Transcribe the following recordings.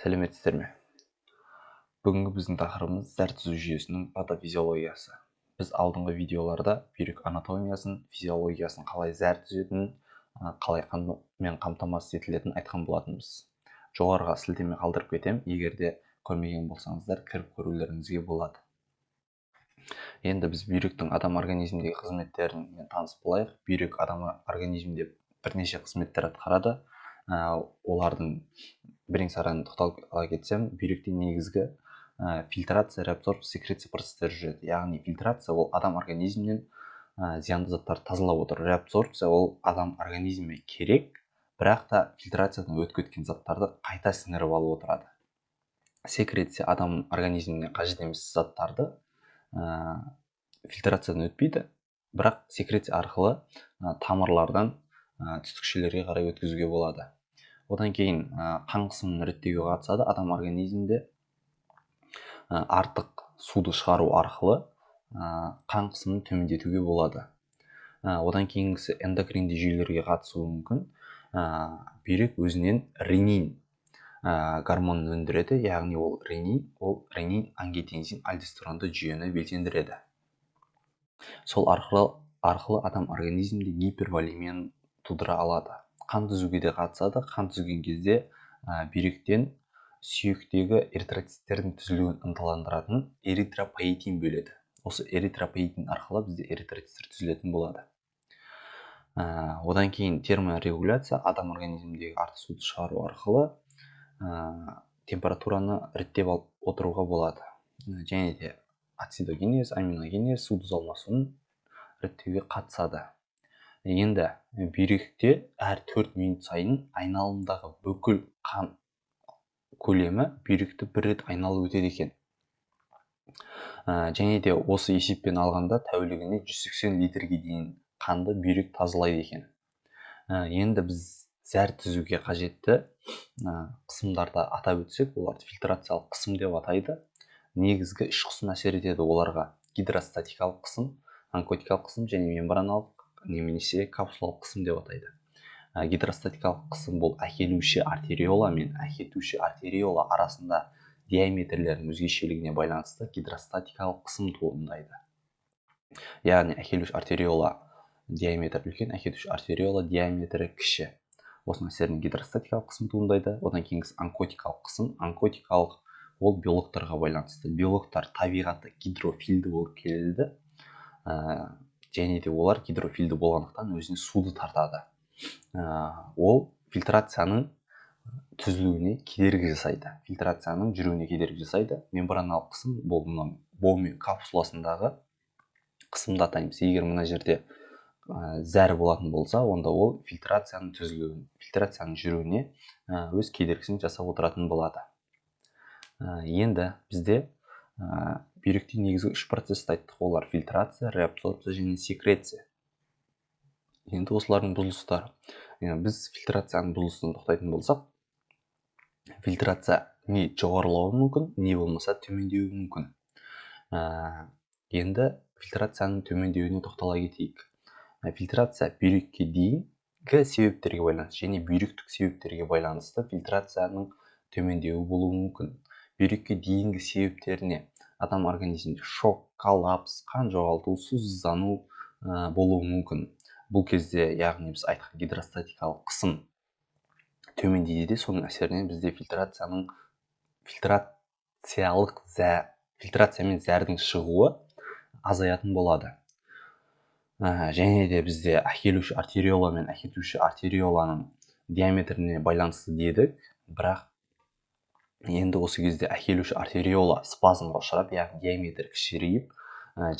Сәлеметсіздер ме? Бүгінгі біздің тақырыбымыз зәр түзу жүйесінің патофизиологиясы. Біз алдыңғы видеоларда бүйрек анатомиясын, физиологиясын қалай зәр түзетінін, қалай қанмен қамтамасыз етілетінін айтқан болатынбыз. Жоғарыға сілтеме қалдырып кетем, егер де көрмеген болсаңыздар кіріп көрулеріңізге болады. Енді біз бүйректің адам организміндегі қызметтерімен танысып болайық. Бүйрек адам организмінде бірнеше қызметтер атқарады. Олардың бірен-саран тоқталып кетсем, бүйректе негізгі фильтрация, реабсорбция, секреция процестері жүреді. Яғни фильтрация ол адам организмінен зиянды заттарды тазалап отыр. Реабсорбция ол адам организміне керек, бірақ та фильтрациядан өтіп кеткен заттарды қайта сіңіріп алып отырады. Секреция адам организміне қажет емес заттарды фильтрациядан өтпейді, бірақ секреция арқылы тамырлардан түтікшелерге қарай өткізуге болады. Одан кейін қан қысымын реттеуге қатысады. Адам организмінде артық суды шығару арқылы қан қысымын төмендетуге болады. Одан кейінгісі эндокринді жүйелерге қатысуы мүмкін. Бүйрек өзінен ренин гормонын өндіреді, яғни ол ренин, ангиотензин, альдостеронды жүйені белсендіреді. Сол арқылы адам организмде гиперволемияны тудыра алады. Қан түзуге де қатысады. Қан түзген кезде бүйректен сүйектегі эритроциттердің түзілуін ынталандыратын эритропоэтин бөледі. Осы эритропоэтин арқылы бізде эритроциттер түзілетін болады. Одан кейін терморегуляция, адам организміндегі артық суды шығару арқылы температураны реттеп отыруға болады. Және де ацидогенез, аминогенез, су тұз алмасуын реттеуге қатысады. Енді бүйректе әр 4 минут сайын айналымдағы бүкіл қан көлемі бүйректі бір рет айналып өтеді екен. Және де осы есеппен алғанда тәулігіне 180 литрге дейін қанды бүйрек тазалайды екен. Енді біз зәр түзуге қажетті қысымдарды атап өтсек, оларды фильтрациялық қысым деп атайды. Негізгі үш қысым әсер етеді оларға: гидростатикалық қысым, онкотикалық қысым және мембраналық немесе капсулалық қысым деп атайды. Гидростатикалық қысым бұл әкелуші артериола мен әкетуші артериола арасында диаметрлерінің өзгешелігіне байланысты гидростатикалық қысым туындайды. Яғни әкелуші артериола диаметр үлкен, әкетуші артериола диаметрі кіші. Осының әсерінен гидростатикалық қысым туындайды. Одан кейінгісі онкотикалық қысым. Онкотикалық ол биологтарға байланысты. Биологтар табиғаты гидрофилді болып келеді. Және де олар гидрофилді болғандықтан өзіне суды тартады. Ол фильтрацияның түзілуіне кедергі жасайды. Фильтрацияның жүруіне кедергі жасайды. Мембраналық қысым бұл бомб капсуласындағы қысымды атаймыз. Егер мына жерде зәр болатын болса, онда ол фильтрацияның түзілуін, фильтрацияның жүруіне өз кедергісін жасап отыратын болады. Енді бізде бүйректе негізгі 3 процессті айттық. Олар фильтрация, реабсорбция және секреция. Енді осылардың бұзылыстары. Біз фильтрацияның бұзылысын тоқтайтын болсақ, фильтрация не жоғарылауы мүмкін, не болмаса төмендеуі мүмкін. Енді фильтрацияның төмендеуіне тоқтала кетейік. Фильтрация бүйрекке дейінгі себептерге байланысты және бүйректік себептерге байланысты фильтрацияның төмендеуі болуы мүмкін. Бүйрекке дейінгі себептеріне адам организмінде шок, коллапс, қан жоғалту, сусыздану болуы мүмкін. Бұл кезде, яғни біз айтқан гидростатикалық қысым төмендейді де, соның әсерінен бізде фильтрация мен зәрдің шығуы азаятын болады. Және де бізде әкелуші артериола мен әкетуші артериоланың диаметріне байланысты дедік, бірақ енді осы кезде әкелуші артериола спазмға ұшырап, яғни диаметр кішірейіп,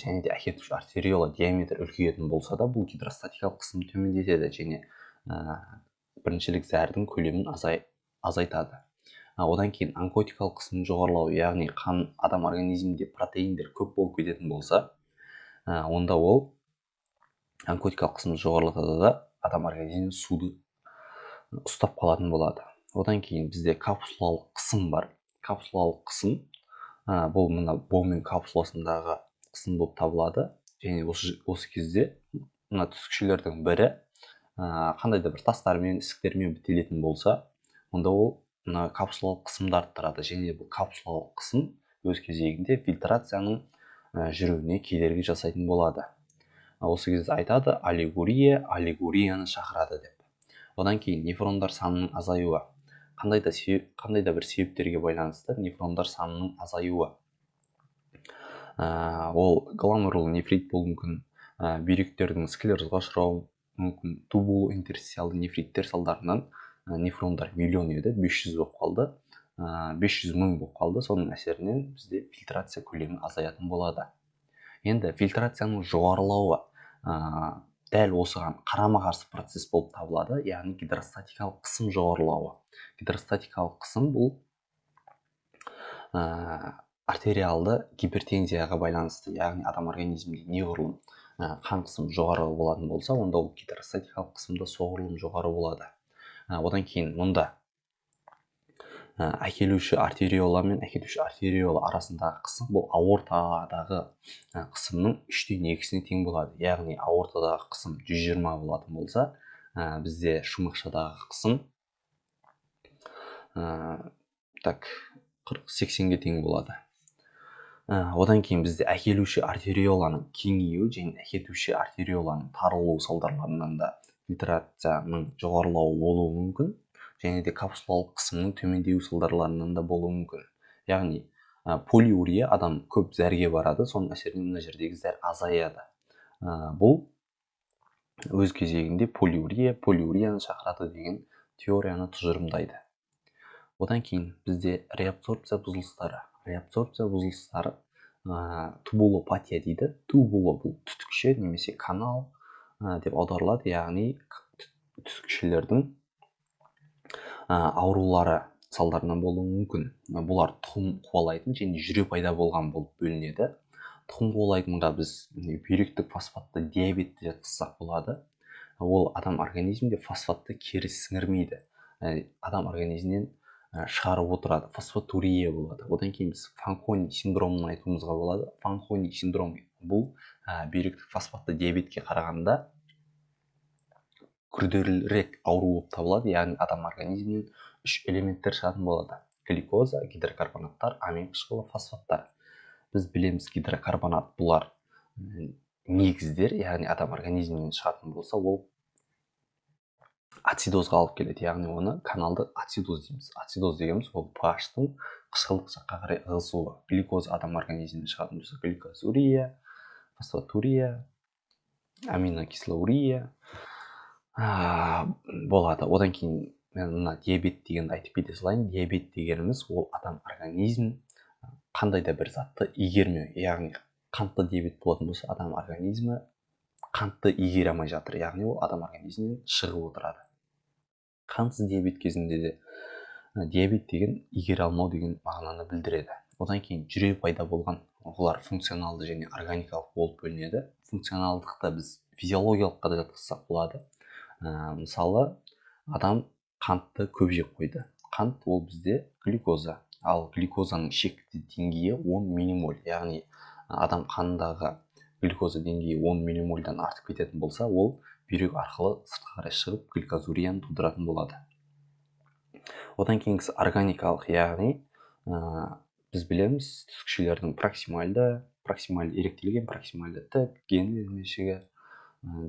және де әкетуші артериола диаметр үлкейетін болса да, бұл гидростатикалық қысым төмендетеді және біріншілік зәрдің көлемін азайтады. Одан кейін онкотикалық қысым жоғарылау, яғни адам организмінде протеиндер көп болып кететін болса, онда ол онкотикалық қысым жоғарылатады да адам организмі суды ұстап қалатын болады. Одан кейін бізде капсулалық қысым бар. Капсулалық қысым бұл мына бомб капсуласындағы қысым болып табылады. Және осы кезде мына түтікшелердің бірі қандай да бір тастармен, ісіктермен бітелетін болса, онда ол капсулалық қысымдарды тұрады, және бұл капсулалық қысым өз кезегінде фильтрацияның жүруіне кедергі жасайтын болады. Осы кезде айтады аллегорияны шақырады деп. Одан кейін нефрондар санының азаюы. Қандай да бір себептерге байланысты нефрондар санының азаюы. Ол гломерулы нефрит болуы мүмкін, бүйректердің склерозға ұшырауы мүмкін, тубулоинтерстициалды нефриттер салдарынан нефрондар миллион еді, 500 болып қалды, 500 мың болып қалды. Соның әсерінен бізде фильтрация көлемі азаятын болады. Енді фильтрацияның жоғарылауы дәл осыған қарама-қарсы процесс болып табылады, яғни гидростатикалық қысым жоғарылауы. Гидростатикалық қысым бұл артериалды гипертензияға байланысты, яғни адам организмінде неғұрлым қан қысымы жоғары болатын болса, онда ол гидростатикалық қысымда соғұрлым жоғары болады. Одан кейін мұнда әкелуші артериола мен әкетуші артериола арасындағы қысым бұл аортадағы қысымның 3/2-сіне тең болады. Яғни аортадағы қысым 120 болатын болса, бізде шумақшадағы қысым 40-80-ге тең болады. Одан кейін бізде әкелуші артериоланың кеңеюі және әкетуші артериоланың тарылуы салдарларынан да фильтрацияның жоғарылауы болуы мүмкін, және де капсулалық қысымның төмендеуі салдарларынан да болуы мүмкін. Яғни полиурия, адам көп зәрге барады, соның әсерінен мына жердегі зәр азаяды. Бұл өз кезегінде полиурияны шақырады деген теорияны тұжырымдайды. Одан кейін бізде реабсорбция бұзылыстары. Реабсорбция бұзылыстары тубулопатия дейді. Тубуло бұл түтікше немесе канал деп аударылады, яғни түтікшелердің аурулары салдарынан болуы мүмкін. Бұлар тұқым қуалайтын және жүре пайда болған болып бөлінеді. Тұқым қуалайтынға біз бүйректік фосфатты диабетті жатқызсақ болады. Ол адам организмінде фосфатты кері сіңірмейді. Адам организмінен шығарып отырады, фосфатурия болады. Одан кейін біз Фанкони синдромын айтуымызға болады. Фанкони синдромы бұл бүйректік фосфатты диабетке қарағанда күрделірек ауру болып табылады, яғни адам организмінен 3 элементтер шығатын болады: глюкоза, гидрокарбонаттар, амин қышқылы, фосфаттар. Біз білеміз, гидрокарбонат бұлар негіздер, яғни адам организмінен шығатын болса, ол ацидозға алып келеді, яғни оны каналды ацидоз дейміз. Ацидоз дегеніміз ол pH-тың қышқылдық жаққа қарай ығысуы. Глюкоза адам организмінен шығатын болса, глюкозурия, фосфатурия, аминокислоурия болады. Одан кейін мына диабет дегенді айтып кете салайын. Диабет дегеніміз ол адам организм қандай да бір затты игермеу, яғни қантты диабет болатын болса, адам организмі қантты игере алмай жатыр, яғни ол адам организмінен шығып отырады. Қантсыз диабет кезінде де диабет деген игере алмау деген мағынаны білдіреді. Одан кейін жүре пайда болған, олар функционалды және органикалық болып бөлінеді. Функционалдықта біз физиологиялыққа да жатқызсақ болады. Мысалы, адам қантты көп жеп қойды. Қант ол бізде глюкоза, ал глюкозаның шекті деңгейі 10 миллимоль, яғни адам қанындағы глюкоза деңгейі 10 миллимольдан артып кететін болса, ол бүйрек арқылы сыртқа қарай шығып глюкозурияны тудыратын болады. Одан кейінгісі органикалық, яғни біз білеміз, түтікшелердің проксимальды еректелген, проксимальды тік, генді демешігі,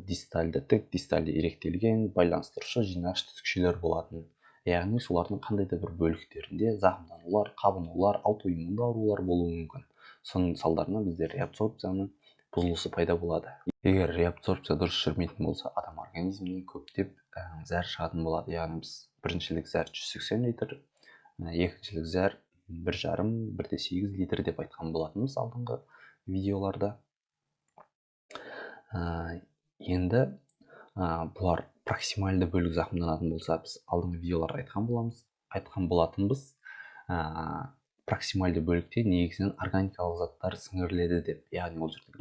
дистальды тік, дистальды еректелген, байланыстырушы жинағыш түтікшелер болатын. Яғни солардың қандай да бір бөліктерінде зақымданулар, қабынулар, аутоиммунды аурулар болуы мүмкін. Соның салдарынан бізде реабсорбцияның бұзылысы пайда болады. Егер реабсорбция дұрыс жүрмейтін болса, адам организмінен көптеп зәр шығатын болады. Яғни біз біріншілік зәр 180 литр, екіншілік зәр 1,5-1,8 литр деп айтқан болатынбыз алдыңғы видеоларда. Енді бұлар проксимальды бөлік зақымданатын болса, біз алдыңғы видеоларда айтқан болатынбыз. Проксимальды бөлікте негізінен органикалық заттар сіңіріледі деп, яғни ол жерде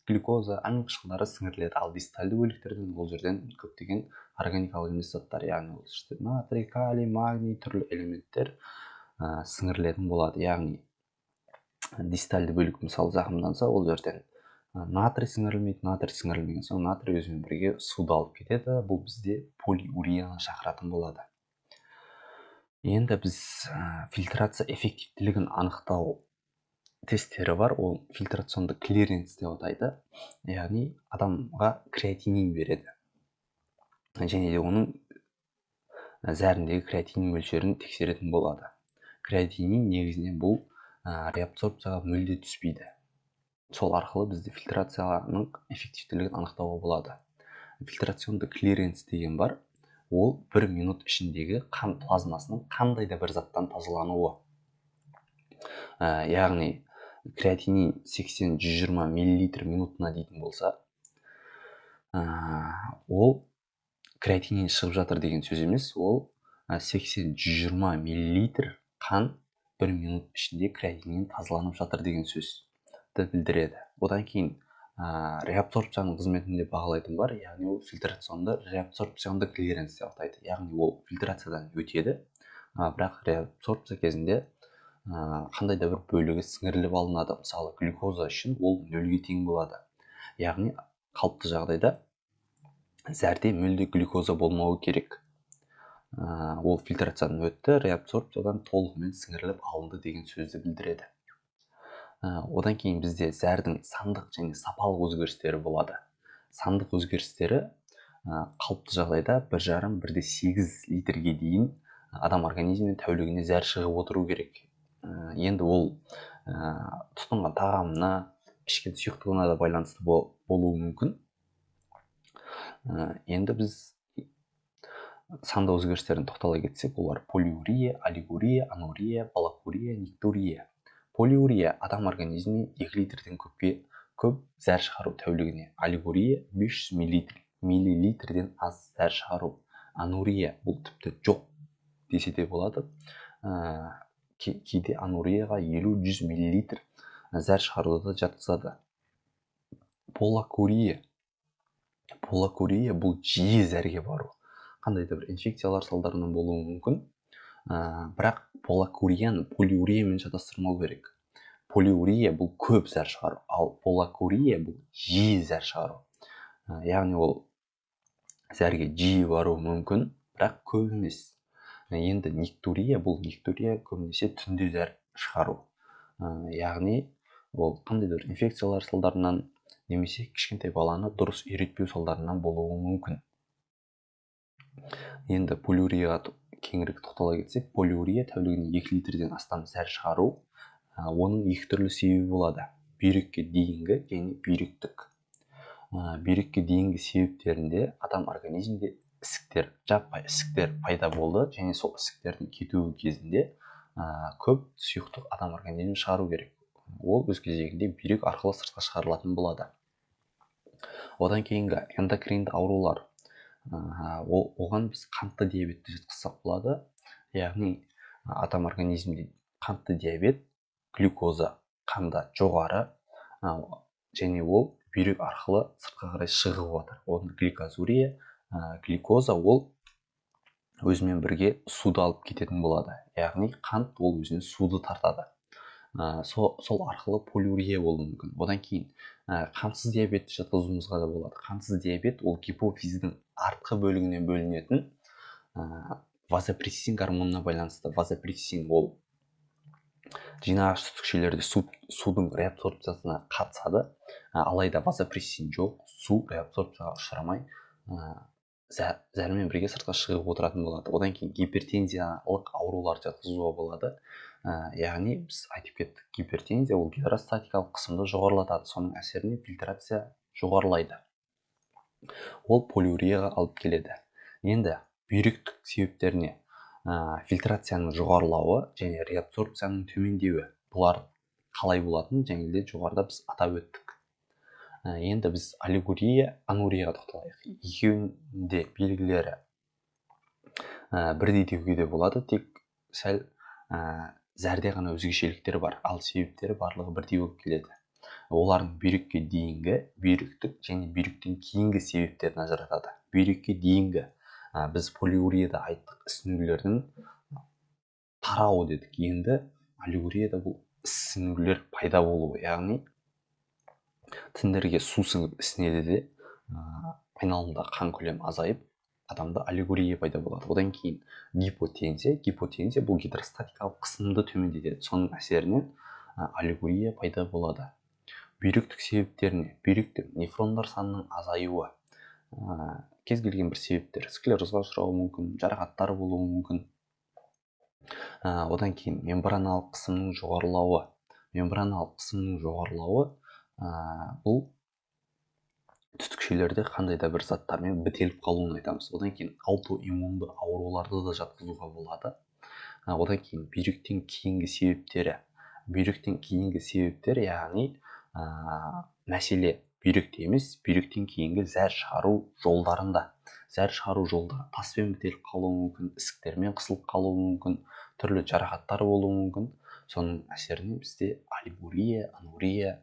глюкоза, амин қышқылдары сіңіріледі, ал дистальды бөліктерден ол жерден көптеген органикалық емес заттар, яғни ол жерде натрий, калий, магний түрлі элементтер сіңірілетін болады. Яғни дистальды бөлік мысалы зақымданса, ол жерден натрий сіңірілмейді, натрий сіңірілмеген соң натрий өзімен бірге суды алып кетеді. Бұл бізде полиурияны шақыратын болады. Енді біз фильтрация эффективтілігін анықтау тесттері бар. Ол фильтрационды клиренс деп атайды. Яғни адамға креатинин береді. Және де оның зәріндегі креатинин мөлшерін тексеретін болады. Креатинин негізінен бұл реабсорбцияға мүлде түспейді. Сол арқылы бізді фильтрацияның эффективтілігін анықтауға болады. Фильтрационды клиренс деген бар. Ол 1 минут ішіндегі қан плазмасының қандай да бір заттан тазалануы. Яғни креатинин 80-120 мл минутына дейтін болса, ол креатинин шығып жатыр деген сөз емес, ол 80-120 мл қан 1 минут ішінде креатинин тазаланып жатыр деген сөзді білдіреді. Одан кейін реабсорбцияның қызметінде бағалайтын бар, яғни ол фильтрационды реабсорбционды клиренс деп атайды. Яғни ол фильтрациядан өтеді, бірақ реабсорбция кезінде қандай да бір бөлігі сіңіріліп алынады. Мысалы, глюкоза үшін ол 0-ге тең болады. Яғни қалыпты жағдайда зәрде мүлде глюкоза болмауы керек. Ол фильтрациядан өтті, реабсорбциядан толығымен сіңіріліп алынды деген сөзді білдіреді. Одан кейін бізде зәрдің сандық және сапалық өзгерістері болады. Сандық өзгерістері қалыпты жағдайда 1,5-1,8 литрге дейін адам организмінен тәулігіне зәр шығып отыру керек. Енді ол тұтынған тағамына, ішкен сұйықтығына да байланысты болуы мүмкін. Енді біз санды өзгерістерін тоқтала кетсек, олар полиурия, олигурия, анурия, балакурия, никтурия. Полиурия адам организмінен 2 литрден көп зәр шығару тәулігіне. Олигурия 500 миллилитрден аз зәр шығару. Анурия бұл тіпті жоқ десе де болады. Кейде анурияға 50-100 миллилитр зәр шығаруды да жатқызады. Полакурия бұл жиі зәрге бару. Қандай да бір инфекциялар салдарынан болуы мүмкін. Бірақ полакурияны полиуриямен шатастырмау керек. Полиурия бұл көп зәр шығару, ал полакурия бұл жиі зәр шығару. Яғни ол зәрге жиі бару мүмкін, бірақ көп емес. Енді никтурия көбінесе түнде зәр шығару. Яғни ол қандай да бір инфекциялар салдарынан немесе кішкентай баланы дұрыс үйретпеу салдарынан болуы мүмкін. Енді полиурияға кеңірек тоқтала кетсек, полиурия тәулігіне 2 литрден астам зәр шығару. Оның 2 түрлі себебі болады. Бүйрекке дейінгі және бүйректік. Бүйрекке дейінгі себептерінде адам организмде жаппай ісіктер пайда болды, және сол ісіктердің кетуі кезінде көп сұйықтық адам организмі шығару керек. Ол өз кезегінде бүйрек арқылы сыртқа шығарылатын болады. Одан кейінгі эндокринді аурулар. Оған біз қантты диабетті жатқызсақ болады. Яғни адам организмде қантты диабет, глюкоза қанда жоғары, және ол бүйрек арқылы сыртқа қарай шығып жатыр. Оның гликозурия, глюкоза ол өзімен бірге суды алып кететін болады. Яғни қант ол өзіне суды тартады. Сол арқылы полиурия болуы мүмкін. Одан кейін қантсыз диабетті жатқызуымызға да болады. Қантсыз диабет ол гипофиздің артқы бөлігіне бөлінетін вазопрессин гормонына байланысты. Вазопрессин ол жинағыш түтікшелерде судың реабсорбциясына қатысады. Алайда вазопрессин жоқ, су реабсорбцияға ұшырамай зәрмен бірге сыртқа шығып отыратын болады. Одан кейін гипертензиялық аурулар жатқызуға болады. Яғни біз айтып кеттік, гипертензия ол гидростатикалық қысымды жоғарылатады. Соның әсерінен фильтрация жоғарылайды. Ол полиурияға алып келеді. Енді бүйректік себептеріне фильтрацияның жоғарылауы және реабсорбцияның төмендеуі. Бұлар қалай болатын, және де жоғарыда біз атап өттік. Енді біз олигурия, анурияға тоқталайық. Екеуінде белгілері бірдей деуге де болады, тек сәл зәрде ғана өзгешеліктері бар, ал себептері барлығы бірдей болып келеді. Олардың бүйрекке дейінгі, бүйректік және бүйректен кейінгі себептерін ажыратады. Бүйрекке дейінгі біз полиурияда айттық, ісінулердің тарауы дедік. Енді олигурияда бұл ісінулер пайда болуы, яғни тіндерге су сіңіп ісінеді де айналымда қан көлемі азайып, адамда аллегория пайда болады. Одан кейін гипотензия бұл гидростатикалық қысымды төмендетеді. Соның әсерінен аллегория пайда болады. Бүйректік себептеріне, бүйректе нефрондар санының азаюы, кез келген бір себептер, склерозға ұшырауы мүмкін, жарақаттар болуы мүмкін. Одан кейін мембраналық қысымның жоғарылауы. Бұл түтікшелерде қандай да бір заттармен бітеліп қалуын айтамыз. Одан кейін аутоиммунды ауруларды да жатқызуға болады. Одан кейін бүйректен кейінгі себептер, яғни мәселе бүйректе емес, бүйректен кейінгі зәр шығару жолдарында. Зәр шығару жолдары таспен бітеліп қалуы мүмкін, ісіктермен қысылып қалуы мүмкін, түрлі жарақаттар болуы мүмкін. Соның әсерінен бізде аллегория, анурия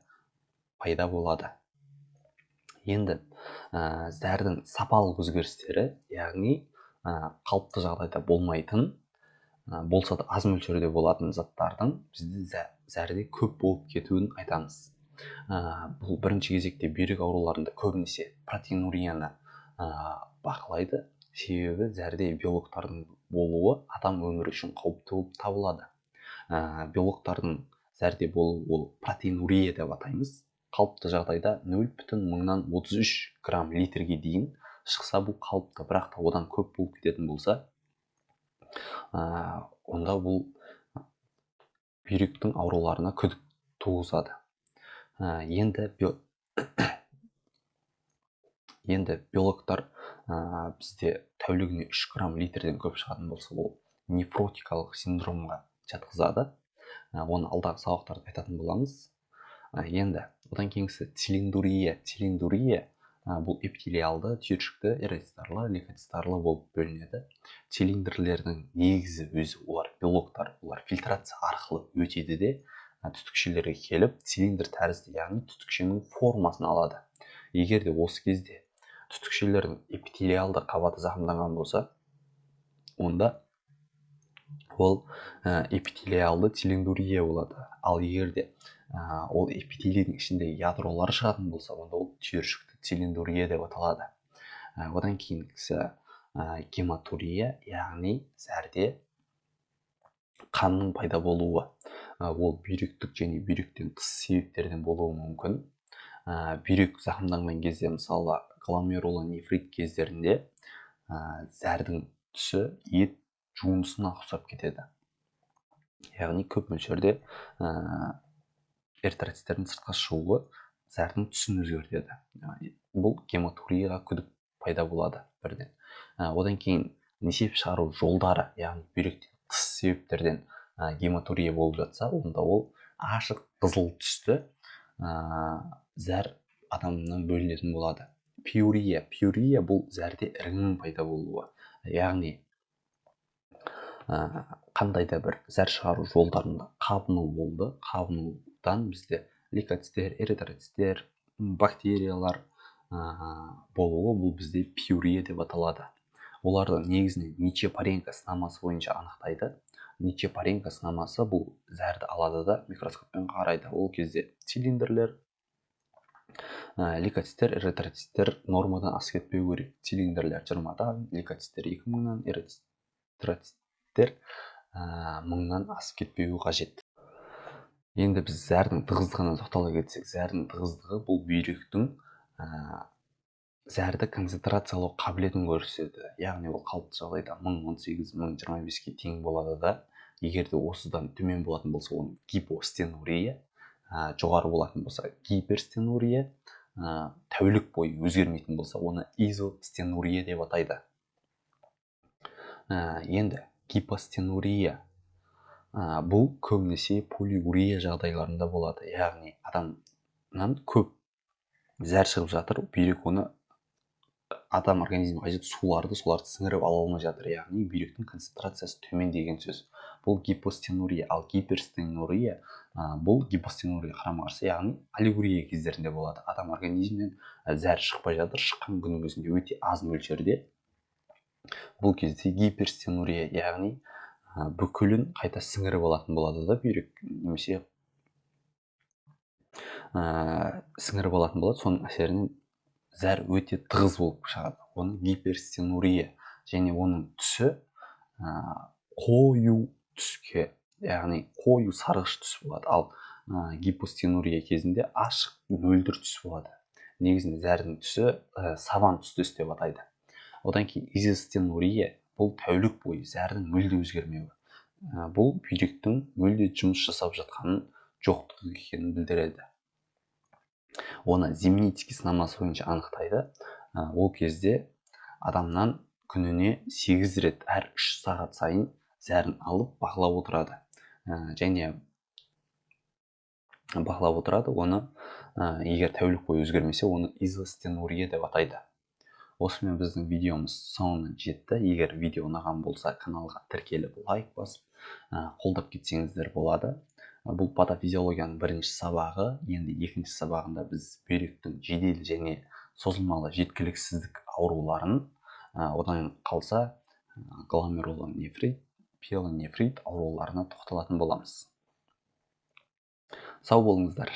пайда болады. Енді зәрдің сапалық өзгерістері, яғни қалыпты жағдайда болмайтын, болса да аз мөлшерде болатын заттардың бізде зәрде көп болып кетуін айтамыз. Бұл бірінші кезекте бүйрек ауруларында көбінесе протеинурияны бақылайды. Себебі зәрде белоктардың болуы адам өмірі үшін қауіпті болып табылады. Белоктардың зәрде болуы ол протеинурия деп атаймыз. Қалыпты жағдайда 0,33 грамм литрге дейін шықса бұл қалыпты, бірақ та одан көп болып кететін болса, онда бұл бүйректің ауруларына күдік туғызады. Енді белоктар бізде тәулігіне 3 грамм литрден көп шығатын болса, ол нефротикалық синдромға жатқызады. Оны алдағы сабақтарда айтатын боламыз. Енді одан кейінгісі цилиндурия бұл эпителиалды, түйіршікті, эритроцитарлы, лейкоцитарлы болып бөлінеді. Цилиндрлердің негізі өзі, олар белоктар, олар фильтрация арқылы өтеді де түтікшелерге келіп, цилиндр тәрізді, яғни түтікшенің формасын алады. Егер де осы кезде түтікшелердің эпителиалды қабаты зақымданған болса, онда ол эпителиалды цилиндурия болады. Ал егер де ол эпителийдің ішіндегі ядролары шығатын болса, онда ол түйіршікті цилиндурия деп аталады. Одан кейінгісі гематурия, яғни зәрде қанның пайда болуы. Ол бүйректік және бүйректен тыс себептерден болуы мүмкін. Бүйрек зақымданған кезде, мысалы гломерулонефрит кездерінде зәрдің түсі ет жуындысына ұқсап кетеді. Яғни көп мөлшерде эритроциттердің сыртқа шығуы зәрдің түсін өзгертеді. Бұл гематурияға күдік пайда болады бірден. Одан кейін несеп шығару жолдары, яғни бүйректен тыс себептерден гематурия болып жатса, онда ол ашық қызыл түсті зәр адамнан бөлінетін болады. Пиурия бұл зәрде іріңнің пайда болуы. Яғни қандай да бір зәр шығару жолдарында қабыну болды. Қабынудан бізде лейкоциттер, эритроциттер, бактериялар болуы, бұл бізде пиурия деп аталады. Оларды негізінен Ниче-Паренко сынамасы бойынша анықтайды. Ниче-Паренко сынамасы бұл зәрді алады да микроскоппен қарайды. Ол кезде цилиндрлер, лейкоциттер, эритроциттер нормадан асып кетпеу керек. Цилиндрлер 20-дан, лейкоциттер 2000-нан, эритроциттер 1000-нан асып кетпеуі қажет. Енді біз зәрдің тығыздығына тоқтала кетсек, зәрдің тығыздығы бұл бүйректің зәрді концентрациялау қабілетін көрсетеді. Яғни ол қалыпты жағдайда 1018-1025-ке тең болады да, егер де осыдан төмен болатын болса, оны гипостенурия, жоғары болатын болса гиперстенурия, тәулік бойы өзгермейтін болса, оны изостенурия деп атайды. Енді гипостенурия бұл көбінесе полиурия жағдайларында болады. Яғни адамнан көп зәр шығып жатыр, бүйрек оны адам организмге қажет соларды сіңіріп ала алмай жатыр. Яғни бүйректің концентрациясы төмен деген сөз. Бұл гипостенурия. Ал гиперстенурия бұл гипостенурия қарама қарсы, яғни аллегория кездерінде болады. Адам организмнен зәр шықпай жатыр, шыққан күннің өзінде өте аз мөлшерде. Бұл кезде гиперстенурия, яғни бүкілін қайта сіңіріп алатын болады да бүйрек, немесе сіңіріп алатын болады. Соның әсерінен зәр өте тығыз болып шығады. оны гиперстенурия, және оның түсі қою түске, яғни қою сарғыш түс болады. Ал гипостенурия кезінде ашық мөлдір түс болады. Негізінде зәрдің түсі саван түстес деп атайды. Одан кейін изостенурия, бұл тәулік бойы зәрдің мүлде өзгермеуі. Бұл бүйректің мүлде жұмыс жасап жатқанын жоқтығы екенін білдіреді. Оны Зимницкий сынамасы бойынша анықтайды. Ол кезде адамнан күніне 8 рет әр 3 сағат сайын зәрін алып бақылап отырады. Және бақылап отырады, оны егер тәулік бойы өзгермесе, оны изостенурия деп атайды. Осымен біздің видеомыз соңына жетті. Егер видео ұнаған болса, каналға тіркеліп лайк басып, қолдап кетсеңіздер болады. Бұл патофизиологияның бірінші сабағы. Енді екінші сабағында біз бүйректің жедел және созылмалы жеткіліксіздік ауруларын, одан қалса гломерулонефрит, пиелонефрит ауруларына тоқталатын боламыз. Сау болыңыздар.